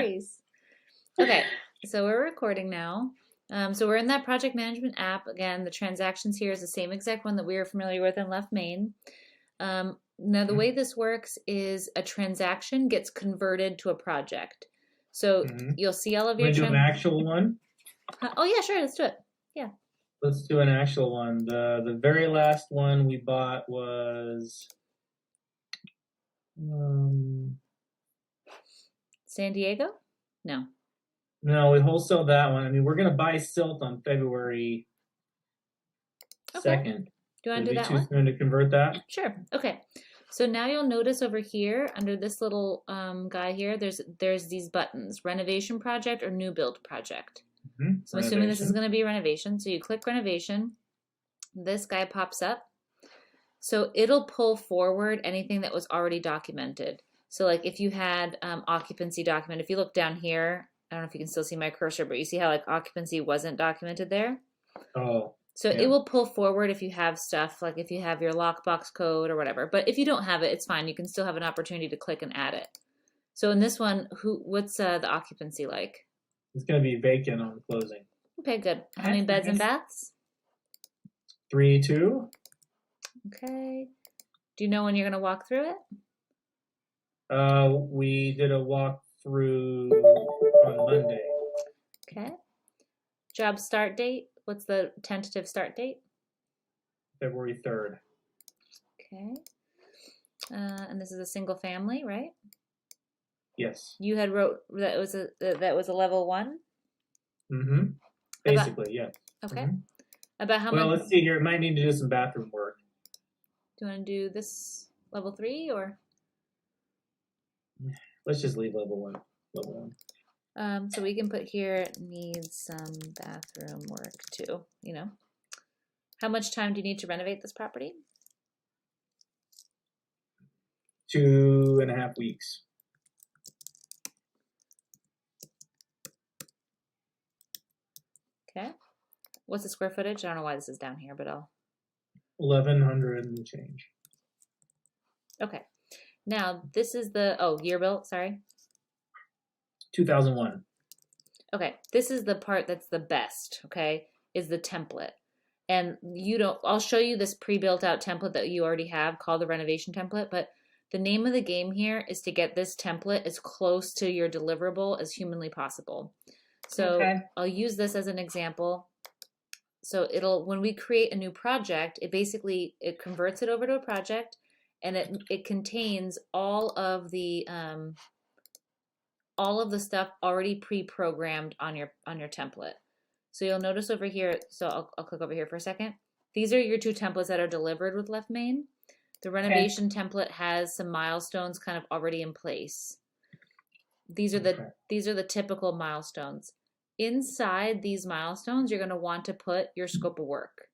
worries. Okay, so we're recording now. So we're in that project management app. Again, the transactions here is the same exact one that we were familiar with in Left Main. Now, the way this works is a transaction gets converted to a project. So you'll see all of your... Can we do an actual one? Oh, yeah, sure. Let's do it. Yeah. Let's do an actual one. The very last one we bought was... San Diego? No. No, we wholesale that one. I mean, we're going to buy Silt on February 2nd. Do you want to do that one? Too soon to convert that? Sure. Okay. So now you'll notice over here under this little guy here, there's these buttons: renovation project or new build project. So I'm assuming this is going to be renovation. So you click renovation. This guy pops up. So it'll pull forward anything that was already documented. So like if you had occupancy document, if you look down here, I don't know if you can still see my cursor, but you see how like occupancy wasn't documented there? Oh. So it will pull forward if you have stuff, like if you have your lockbox code or whatever. But if you don't have it, it's fine. You can still have an opportunity to click and add it. So in this one, what's the occupancy like? It's going to be vacant on closing. Okay, good. How many beds and baths? 3, 2. Okay. Do you know when you're going to walk through it? We did a walkthrough on Monday. Okay. Job start date? What's the tentative start date? February 3rd. Okay. And this is a single family, right? Yes. You had wrote that was a level 1? Mm-hmm. Basically, yeah. Okay. About how much? Well, let's see here. It might need to do some bathroom work. Do you want to do this level 3 or? Let's just leave level 1. Level 1. So we can put here needs some bathroom work too, you know. How much time do you need to renovate this property? 2.5 weeks. Okay. What's the square footage? I don't know why this is down here, but I'll... 1,100 and change. Okay. Now, this is the... Oh, year built, sorry. 2001. Okay, this is the part that's the best, okay, is the template. And I'll show you this pre-built out template that you already have called the renovation template, but the name of the game here is to get this template as close to your deliverable as humanly possible. So I'll use this as an example. So when we create a new project, it converts it over to a project, and it contains all of the stuff already pre-programmed on your template. So you'll notice over here, so I'll click over here for a second. These are your 2 templates that are delivered with Left Main. The renovation template has some milestones kind of already in place. These are the typical milestones. Inside these milestones, you're going to want to put your scope of work.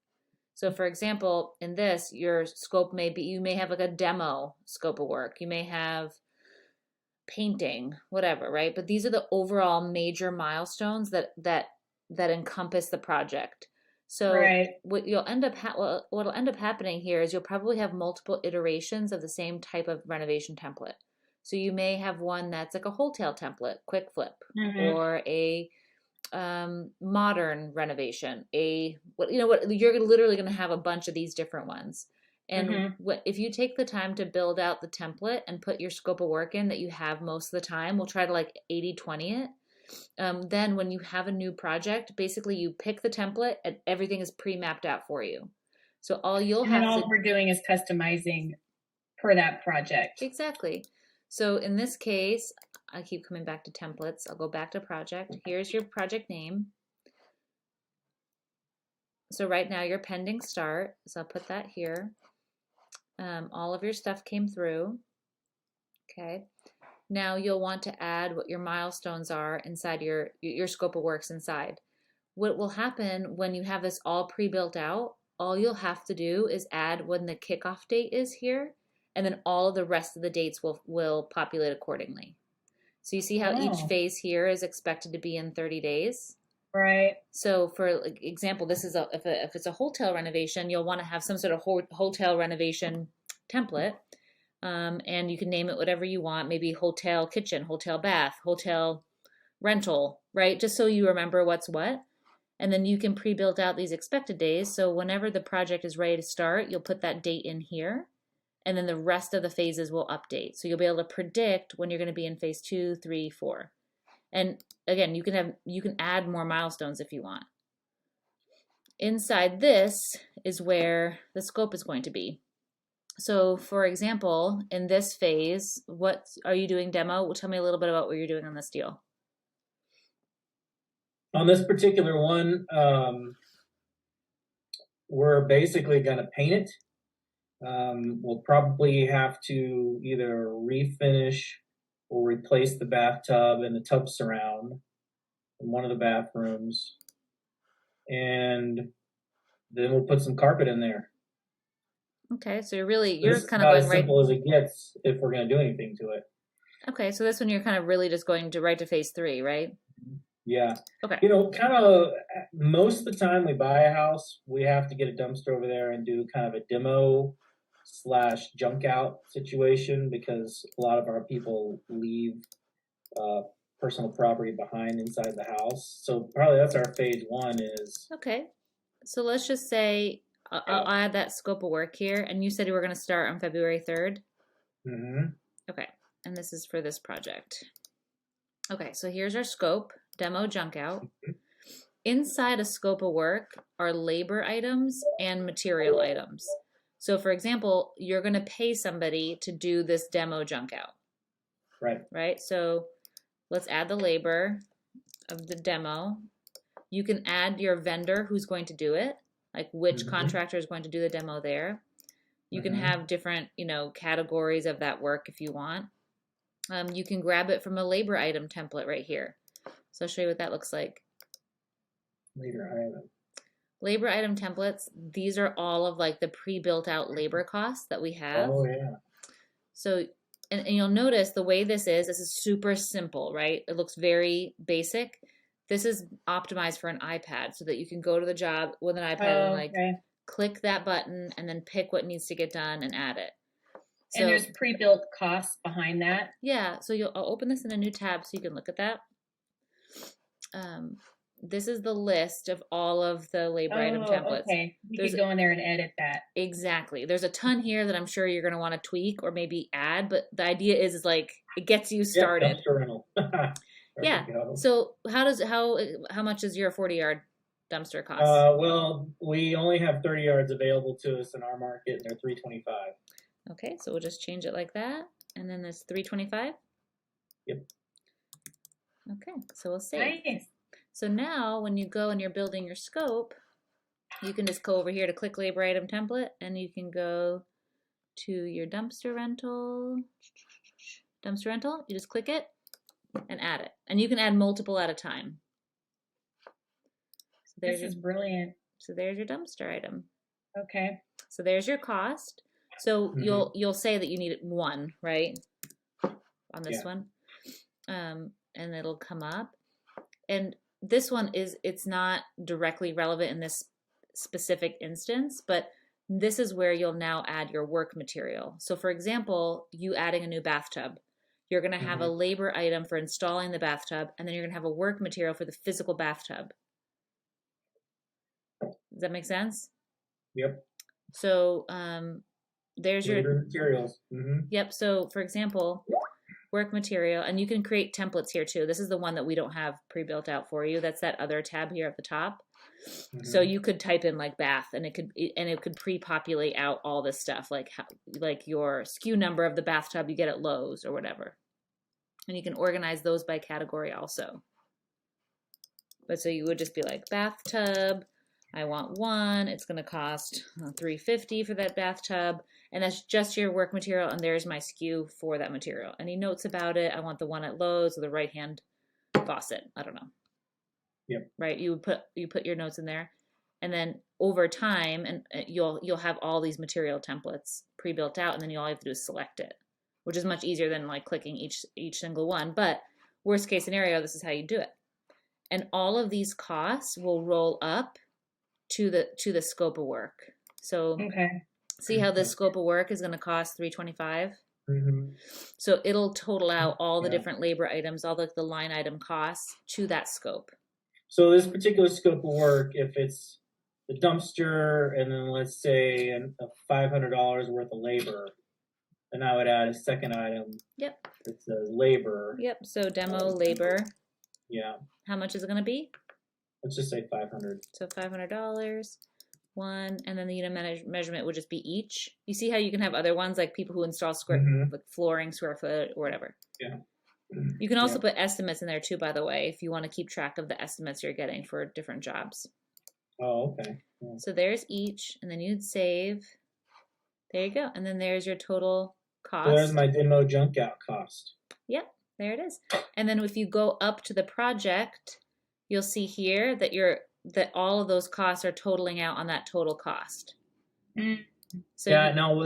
So for example, in this, your scope you may have like a demo scope of work. You may have painting, whatever, right? But these are the overall major milestones that encompass the project. So what'll end up happening here is you'll probably have multiple iterations of the same type of renovation template. So you may have one that's like a wholesale template, quick flip, or a modern renovation. You're literally going to have a bunch of these different ones. And if you take the time to build out the template and put your scope of work in that you have most of the time, we'll try to like 80-20 it. Then when you have a new project, basically you pick the template and everything is pre-mapped out for you. So all we're doing is customizing per that project. Exactly. So in this case, I keep coming back to templates. I'll go back to project. Here's your project name. So right now you're pending start. So I'll put that here. All of your stuff came through. Okay. Now you'll want to add what your milestones are inside your scope of works inside. What will happen when you have this all pre-built out, all you'll have to do is add when the kickoff date is here, and then all of the rest of the dates will populate accordingly. So you see how each phase here is expected to be in 30 days? Right. So for example, this is if it's a hotel renovation, you'll want to have some sort of hotel renovation template. And you can name it whatever you want, maybe hotel kitchen, hotel bath, hotel rental, right? Just so you remember what's what. And then you can pre-build out these expected days. So whenever the project is ready to start, you'll put that date in here. And then the rest of the phases will update. So you'll be able to predict when you're going to be in phase 2, 3, 4. And again, you can add more milestones if you want. Inside this is where the scope is going to be. So for example, in this phase, what are you doing demo? Tell me a little bit about what you're doing on this deal. On this particular one, we're basically going to paint it. We'll probably have to either refinish or replace the bathtub and the tub surround in one of the bathrooms. And then we'll put some carpet in there. Okay, so you're This kind is of about going as right. simple as it gets if we're going to do anything to it. Okay, so this one you're kind of really just going to right to phase 3, right? Yeah. Okay. You know, kind of most of the time we buy a house, we have to get a dumpster over there and do kind of a demo / junk out situation because a lot of our people leave personal property behind inside the house. So probably that's our phase 1 is. Okay, so let's just say I'll add that scope of work here. And you said you were going to start on February 3rd? Mm-hmm. Okay, and this is for this project. Okay, so here's our scope, demo junk out. Inside a scope of work are labor items and material items. So for example, you're going to pay somebody to do this demo junk out. Right. Right, so let's add the labor of the demo. You can add your vendor who's going to do it, like which contractor is going to do the demo there. You can have different, categories of that work if you want. You can grab it from a labor item template right here. So I'll show you what that looks like. Labor item templates, these are all of like the pre-built out labor costs that we have. Oh, yeah. So, and you'll notice the way this is super simple, right? It looks very basic. This is optimized for an iPad so that you can go to the job with an iPad and click that button and then pick what needs to get done and add it. So, and there's pre-built costs behind that. Yeah, so I'll open this in a new tab so you can look at that. This is the list of all of the labor item templates. Okay. You can go in there and edit that. Exactly. There's a ton here that I'm sure you're going to want to tweak or maybe add, but the idea is like it gets you started. Yeah. So how much does your 40-yard dumpster cost? Well, we only have 30 yards available to us in our market, and they're $325. Okay, so we'll just change it like that, and then there's $325. Yep. Okay, so we'll save. Nice. So now when you go and you're building your scope, you can just go over here to click labor item template and you can go to your dumpster rental. You just click it and add it. And you can add multiple at a time. So this is brilliant. So there's your dumpster item. Okay. So there's your cost. So you'll say that you need one, right? On this one. And it'll come up. And this one it's not directly relevant in this specific instance, but this is where you'll now add your work material. So for example, you adding a new bathtub, you're going to have a labor item for installing the bathtub, and then you're going to have a work material for the physical bathtub. Does that make sense? Yep. So there's labor your materials. Yep. So for example, work material, and you can create templates here too. This is the one that we don't have pre-built out for you. That's that other tab here at the top. So you could type in like bath, and it could pre-populate out all this stuff, like your SKU number of the bathtub you get at Lowe's or whatever. And you can organize those by category also. But so you would just be like bathtub, I want one. It's going to cost $350 for that bathtub. And that's just your work material. And there's my SKU for that material. Any notes about it? I want the one at Lowe's or the right-hand faucet. I don't know. Yep. Right. You put your notes in there. And then over time, and you'll have all these material templates pre-built out. And then all you have to do is select it, which is much easier than like clicking each single one. But worst case scenario, this is how you do it. And all of these costs will roll up to the scope of work. So see how this scope of work is going to cost $325? Mhm. So it'll total out all the Yeah. different labor items, all the line item costs to that scope. So this particular scope of work, if it's the dumpster and then let's say a $500 worth of labor, then I would add a second item Yep. that says labor. Yep. So demo labor. Yeah. How much is it going to be? Let's just say 500. So $500. One, and then the unit measurement would just be each. You see how you can have other ones like people who install like flooring, square foot, or whatever. Yeah. You can also put estimates in there too, by the way, if you want to keep track of the estimates you're getting for different jobs. Oh, okay. Yeah. So there's each, and then you'd save. There you go, and then there's your total cost. So there's my demo junk out cost. Yep, there it is. And then if you go up to the project, you'll see here that all of those costs are totaling out on that total cost. So yeah. Now,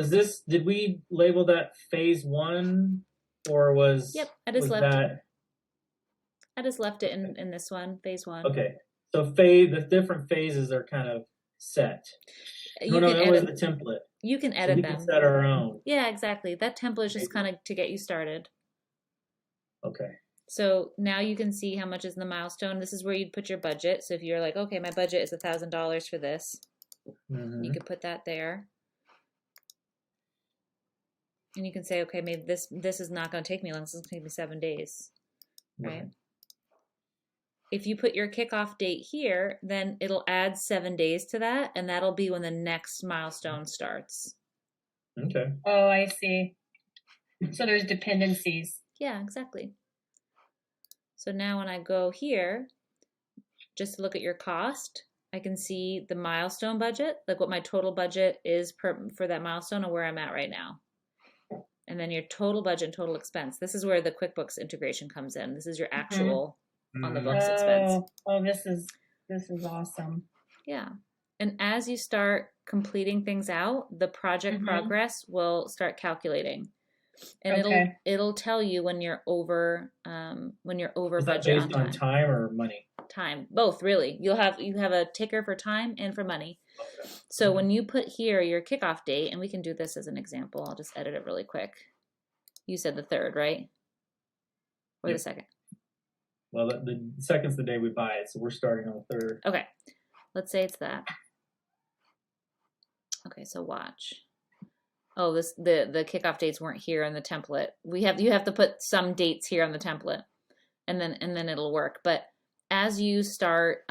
did we label that phase 1, or was? Yep, I just left it in this one, phase 1. Okay, so the different phases are kind of set. That was the template. You can edit we them. can set our own. Yeah, exactly. That template is just kind of to get you started. Okay. So now you can see how much is in the milestone. This is where you'd put your budget. So if you're like, okay, my budget is $1,000 for this, you could put that there. And you can say, okay, maybe this is not going to take me long. This is going to take me 7 days, right? If you put your kickoff date here, then it'll add 7 days to that, and that'll be when the next milestone starts. Okay. Oh, I see. So there's dependencies. Yeah, exactly. So now when I go here, just to look at your cost, I can see the milestone budget, like what my total budget is for that milestone and where I'm at right now. And then your total budget and total expense. This is where the QuickBooks integration comes in. This is your actual on the books expense. Oh, this is awesome. Yeah. And as you start completing things out, the project progress will start calculaling. And it'll tell you when you're over Is that budget based on time or money? Time, both really. You have a ticker for time and for money. Okay. So when you put here your kickoff date, and we can do this as an example, I'll just edit it really quick. You said the 3rd, right? Or the 2nd? Well, the 2nd's the day we buy it, so we're starting on the 3rd. Okay, let's say it's that. Okay, so watch. Oh, the kickoff dates weren't here in the template. You have to put some dates here on the template, and then it'll work. But as you start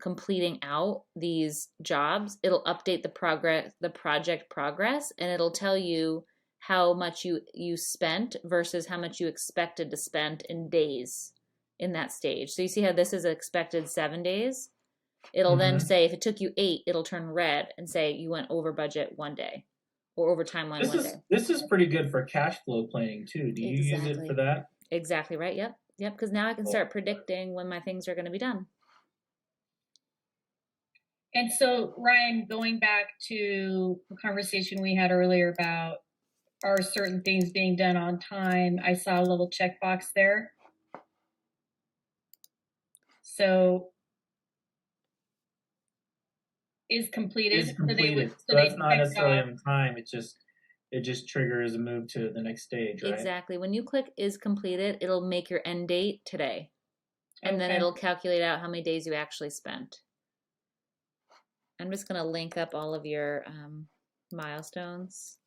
completing out these jobs, it'll update the project progress, and it'll tell you how much you spent versus how much you expected to spend in days in that stage. So you see how this is expected 7 days? It'll then say if it took you 8, it'll turn red and say you went over budget 1 day. Or over timeline 1 day. This is pretty good for cash flow planning too. Do you use it for that? Exactly right. Yep. Because now I can start predicting when my things are going to be done. And so, Ryan, going back to the conversation we had earlier about are certain things being done on time, I saw a little checkbox there. So is completed. Is completed. So that's not necessarily on time. It just triggers a move to the next stage, right? Exactly. When you click is completed, it'll make your end date today. And then it'll calculate out how many days you actually spent. I'm just going to link up all of your milestones.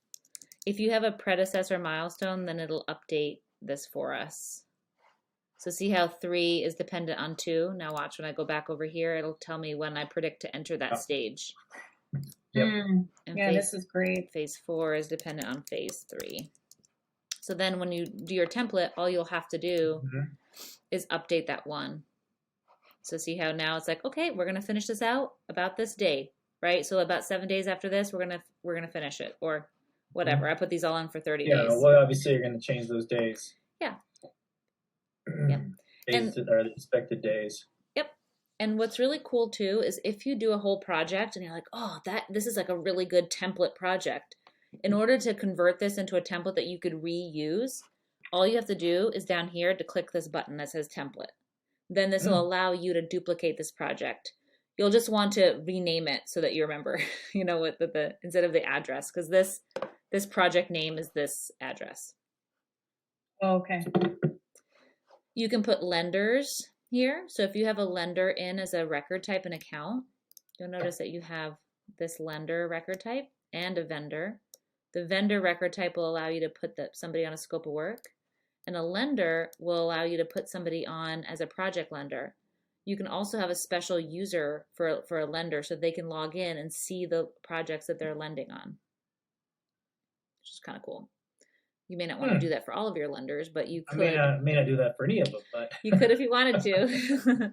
If you have a predecessor milestone, then it'll update this for us. So see how 3 is dependent on 2? Now watch, when I go back over here, it'll tell me when I predict to enter that stage. Yep. And this is great. Phase 4 is dependent on phase 3. So then when you do your template, all you'll have to do is update that 1. So see how now it's like, okay, we're going to finish this out about this day, right? So about 7 days after this, we're going to finish it, or whatever. I put these all on for 30 days. Yeah, well, obviously you're going to change those days. Yeah. Days that are the expected days. Yep. And what's really cool too is if you do a whole project and you're like, oh, this is like a really good template project. In order to convert this into a template that you could reuse, all you have to do is down here to click this button that says template. Then this will allow you to duplicate this project. You'll just want to rename it so that you remember, with the instead of the address, because this project name is this address. Oh, okay. You can put lenders here. So if you have a lender in as a record type and account, you'll notice that you have this lender record type and a vendor. The vendor record type will allow you to put somebody on a scope of work, and a lender will allow you to put somebody on as a project lender. You can also have a special user for a lender so they can log in and see the projects that they're lending on, which is kind of cool. You may not want to do that for all of your lenders, but you could. I may not do that for any of them, but you could if you wanted to.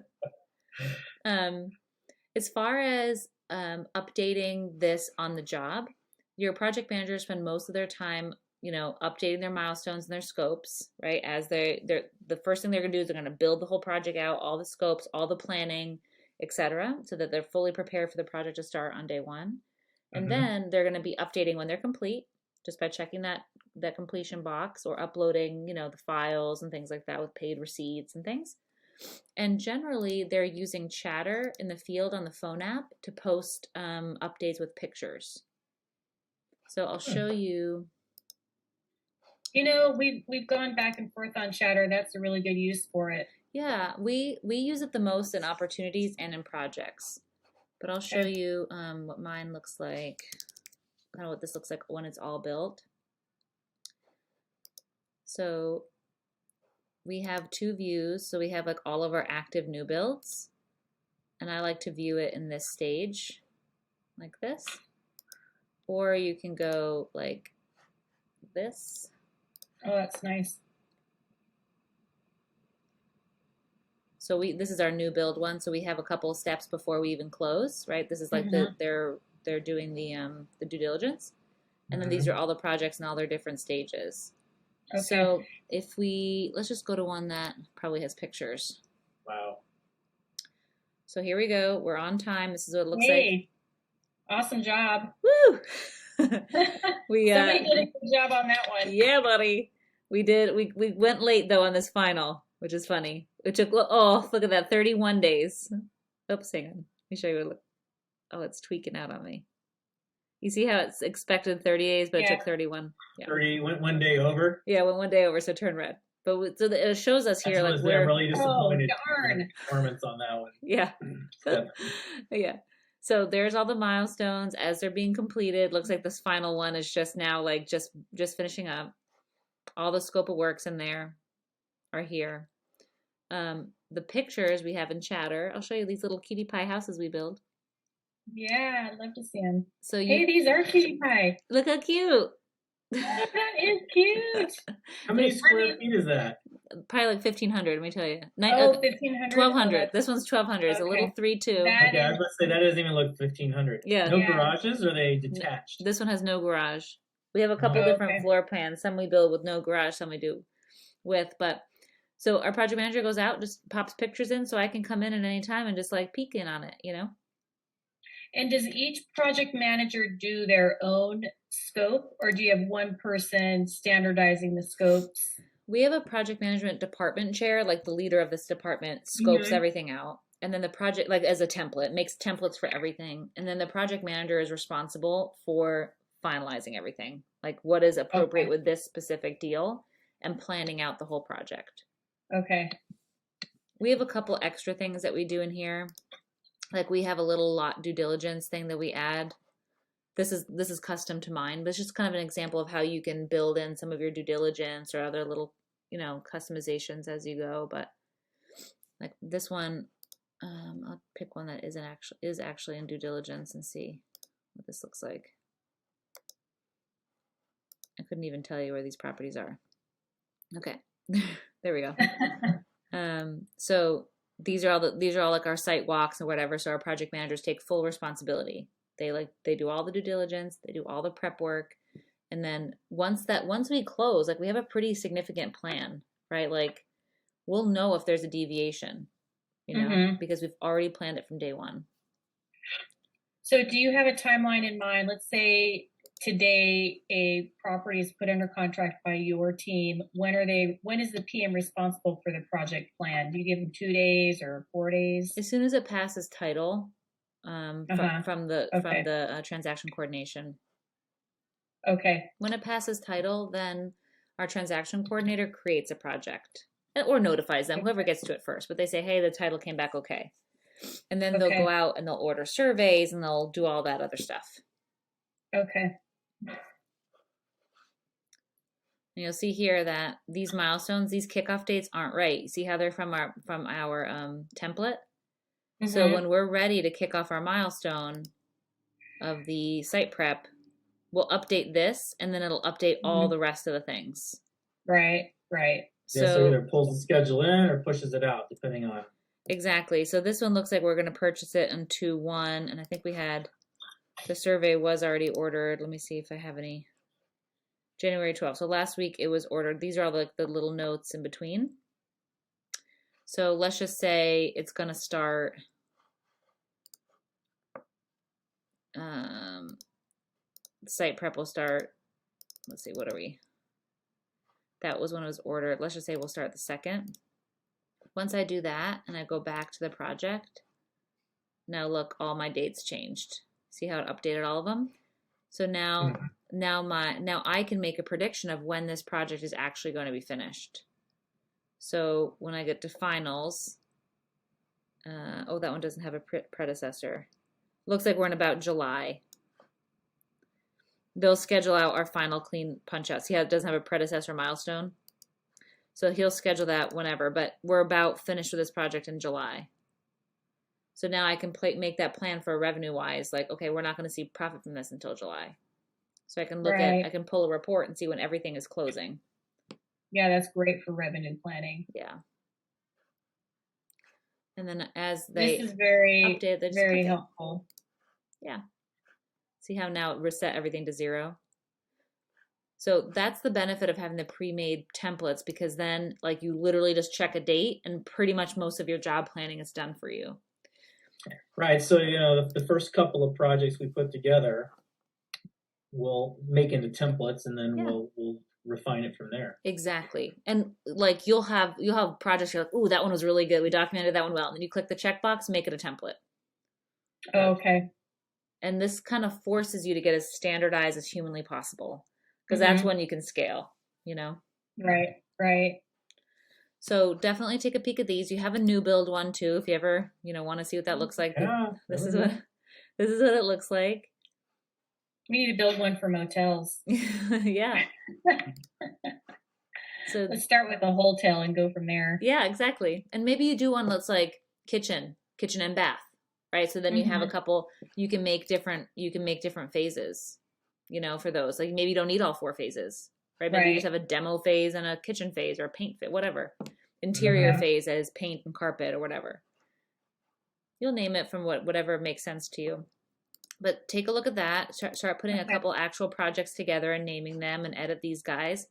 As far as updating this on the job, your project managers spend most of their time, updating their milestones and their scopes, right? As the first thing they're going to do is they're going to build the whole project out, all the scopes, all the planning, etc., so that they're fully prepared for the project to start on day one. And then they're going to be updating when they're complete, just by checking that completion box or uploading, the files and things like that with paid receipts and things. And generally, they're using Chatter in the field on the phone app to post updates with pictures. So I'll show you. We've gone back and forth on Chatter. That's a really good use for it. Yeah, we use it the most in opportunities and in projects. But I'll show you what mine looks like, kind of what this looks like when it's all built. So we have two views. So we have like all of our active new builds. And I like to view it in this stage, like this. Or you can go like this. Oh, that's nice. So this is our new build one. So we have a couple of steps before we even close, right? This is like they're doing the due diligence, and then these are all the projects and all their different stages. Okay. So if let's just go to one that probably has pictures. Wow. So here we go. We're on time. This is what it looks like. Awesome job. Woo! Somebody did a good job on that one. Yeah, buddy. We did. We went late though on this final, which is funny. It took look at that, 31 days. Oops, hang on. Let me show you what it looked. Oh, it's tweaking out on me. You see how it's expected 30 days, but it took 31. Yeah. 30 went one day over. Yeah, went one day over, so turn red. But so it shows us here like we're really disappointed. Oh, darn. Performance on that one. Yeah. Yeah. So there's all the milestones as they're being completed. Looks like this final one is just now like just finishing up. All the scope of works in there are here. The pictures we have in Chatter. I'll show you these little cutie pie houses we build. Yeah, I'd love to see them. So hey, these are cutie pie. Look how cute. That is cute. How many square feet is that? Probably like 1,500, let me tell you. 1,500? 1,200. This one's 1,200. It's a little 3-2. Okay, I was about to say, that doesn't even look 1,500. Yeah. No garages, or are they detached? This one has no garage. We have a couple different floor plans. Some we build with no garage, some we do with. But so our project manager goes out, just pops pictures in so I can come in at any time and just like peek in on it, And does each project manager do their own scope, or do you have one person standardizing the scopes? We have a project management department chair, like the leader of this department scopes everything out. And then the project, like as a template, makes templates for everything. And then the project manager is responsible for finalizing everything, like what is appropriate with this specific deal and planning out the whole project. Okay. We have a couple extra things that we do in here. Like we have a little lot due diligence thing that we add. This is custom to mine, but it's just kind of an example of how you can build in some of your due diligence or other little, customizations as you go. But like this one, I'll pick one that is actually in due diligence and see what this looks like. I couldn't even tell you where these properties are. Okay, there we go. So these are all like our site walks or whatever. So our project managers take full responsibility. They do all the due diligence, they do all the prep work. And then once we close, like we have a pretty significant plan, right? Like we'll know if there's a deviation, because we've already planned it from day one. So do you have a timeline in mind? Let's say today a property is put under contract by your team. When is the PM responsible for the project plan? Do you give them 2 days or 4 days? As soon as it passes title, from the transaction coordination. Okay. When it passes title, then our transaction coordinator creates a project or notifies them, whoever gets to it first. But they say, hey, the title came back okay. And then they'll go out and they'll order surveys and they'll do all that other stuff. Okay. And you'll see here that these milestones, these kickoff dates aren't right. You see how they're from our template? Mm-hmm. So when we're ready to kick off our milestone of the site prep, we'll update this and then it'll update all the rest of the things. Right. So either pulls the schedule in or pushes it out, depending on. Exactly. So this one looks like we're going to purchase it in 2/1, and I think we had the survey was already ordered. Let me see if I have any. January 12th. So last week it was ordered. These are all the little notes in between. So let's just say it's going to start. Site prep will start. Let's see, what are we? That was when it was ordered. Let's just say we'll start the 2nd. Once I do that and I go back to the project, now look, all my dates changed. See how it updated all of them? So now, now I can make a prediction of when this project is actually going to be finished. So when I get to finals, oh, that one doesn't have a predecessor. Looks like we're in about July. They'll schedule out our final clean punch out. See how it doesn't have a predecessor milestone? So he'll schedule that whenever, but we're about finished with this project in July. So now I can make that plan for revenue wise, like, okay, we're not going to see profit from this until July. So I can look at, I can pull a report and see when everything is closing. Yeah, that's great for revenue planning. Yeah. And then as they this is very update, very helpful. Yeah. See how now it reset everything to 0? So that's the benefit of having the pre-made templates, because then like you literally just check a date and pretty much most of your job planning is done for you. Right. So, the first couple of projects we put together, we'll make into templates and then we'll refine it from there. Exactly. And like you'll have projects you're like, ooh, that one was really good. We documented that one well. And then you click the checkbox, make it a template. Okay. And this kind of forces you to get as standardized as humanly possible, because that's when you can scale, Right. So definitely take a peek at these. You have a new build one too, if you ever, want to see what that looks like. Yeah, this is what it looks like. We need to build one for motels. Yeah. So let's start with a hotel and go from there. Yeah, exactly. And maybe you do one that's like kitchen and bath, right? So then you have a couple, you can make different phases, for those. Like maybe you don't need all 4 phases, right? Maybe you just have a demo phase and a kitchen phase or a paint phase, whatever. Interior phase as paint and carpet or whatever. You'll name it from whatever makes sense to you. But take a look at that. Start putting a couple actual projects together and naming them, and edit these guys.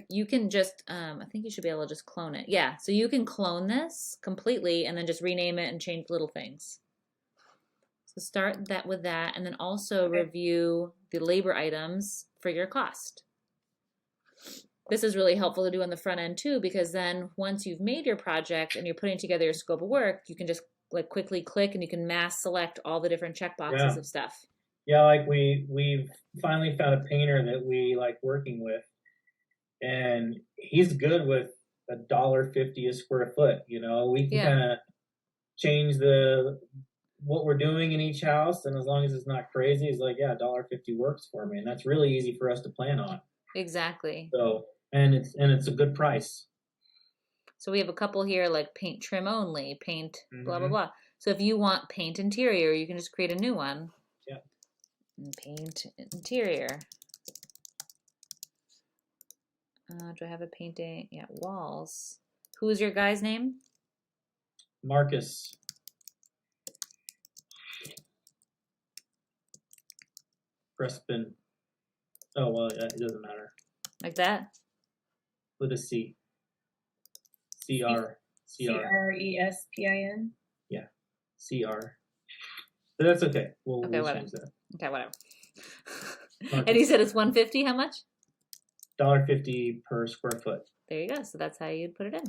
You can just, I think you should be able to just clone it. Yeah, so you can clone this completely and then just rename it and change little things. So start that with that, and then also review the labor items for your cost. This is really helpful to do on the front end too, because then once you've made your project and you're putting together your scope of work, you can just like quickly click and you can mass select all the different checkboxes of stuff. Yeah, like we've finally found a painter that we like working with, and he's good with $1.50 a square foot. We can kind of change what we're doing in each house, and as long as it's not crazy, he's like, yeah, $1.50 works for me, and that's really easy for us to plan on. Exactly. So, and it's a good price. So we have a couple here like paint trim only, paint blah blah blah. So if you want paint interior, you can just create a new one. Yeah. Paint interior. Do I have a painting? Yeah, walls. Who's your guy's name? Marcus. Crespin. Oh, well, it doesn't matter. Like that? With a C. Crespin. Yeah. CR. But that's okay. We'll change that. Okay, whatever. And he said it's $1.50. How much? $1.50 per square foot. There you go. So that's how you'd put it in.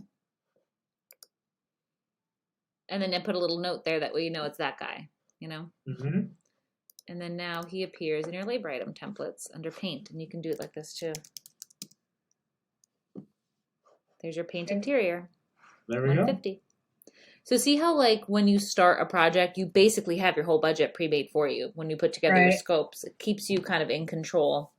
And then put a little note there, that way you know it's that guy, Mm-hmm. And then now he appears in your labor item templates under paint, and you can do it like this too. There's your paint Okay. interior, There we go. 150. So see how like when you start a project, you basically have your whole budget pre-made for you when you put together your Right. scopes. It keeps you kind of in control.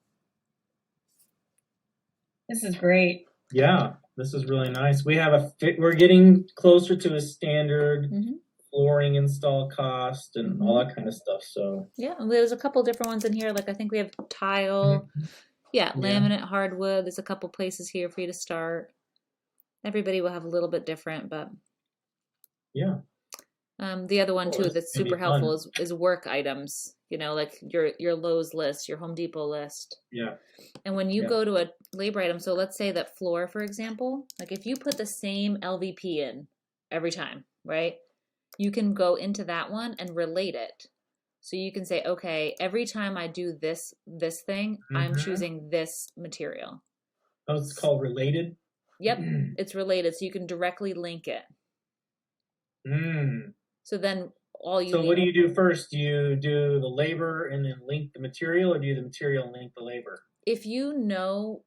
This is great. Yeah, this is really nice. We have we're getting closer to a standard Mhm. flooring install cost and all that kind of stuff. So Yeah, and there's a couple different ones in here. Like I think we have tile, yeah, laminate, hardwood. There's a couple places here for you to start. Everybody will have a little bit different, but yeah, the other one Oh, too it's that's gonna be super helpful fun. is work items. You know, like your Lowe's list, your Home Depot list. Yeah, And when you Yeah. go to a labor item, so let's say that floor, for example, like if you put the same LVP in every time, right? You can go into that one and relate it. So you can say, okay, every time I do this thing, I'm choosing this material. Oh, it's called related. Yep, it's related, so you can directly link it. So then all you So need. what do you do first? Do you do the labor and then link the material, or do you do the material and link the labor? If you know,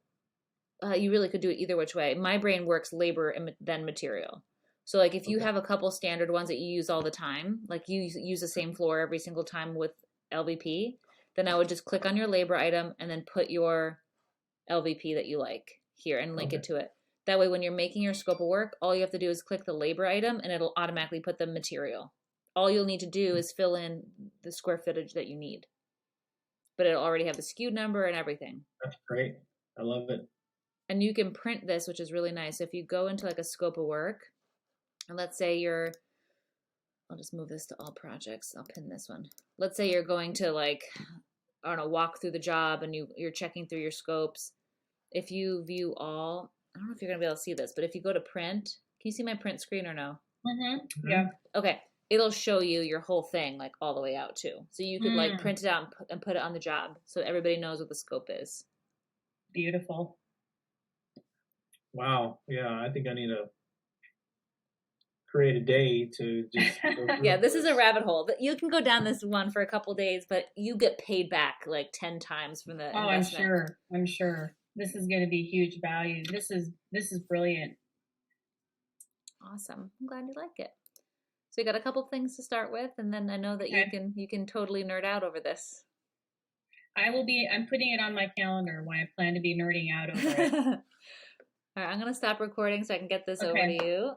you really could do it either which way. My brain works labor and then material. So like if you Okay. have a couple standard ones that you use all the time, like you use the same floor every single time with LVP, then I would just click on your labor item and then put your LVP that you like here and link it to it. That way when you're making your scope of work, all you have to do is click the labor item and it'll automatically put the material. All you'll need to do is fill in the square footage that you need. But it'll already have the SKU number and everything. That's great. I love it. And you can print this, which is really nice. If you go into like a scope of work, and let's say I'll just move this to all projects. I'll pin this one. Let's say you're going to like, I don't know, walk through the job and you're checking through your scopes. If you view all, I don't know if you're going to be able to see this, but if you go to print, can you see my print screen or no? Yeah. Okay. It'll show you your whole thing like all the way out too. So you could like print it out and put it on the job so everybody knows what the scope is. Beautiful. Wow. Yeah, I think I need to create a day to just go through Yeah, this is a this. rabbit hole. You can go down this one for a couple days, but you get paid back like 10 times from the Oh, investment. I'm sure. This is going to be huge value. This is brilliant. Awesome. I'm glad you like it. So you got a couple things to start with, and then I know that you can totally nerd out over this. I'm putting it on my calendar when I plan to be nerding out over it. All right, I'm gonna stop recording so I can get this over to you.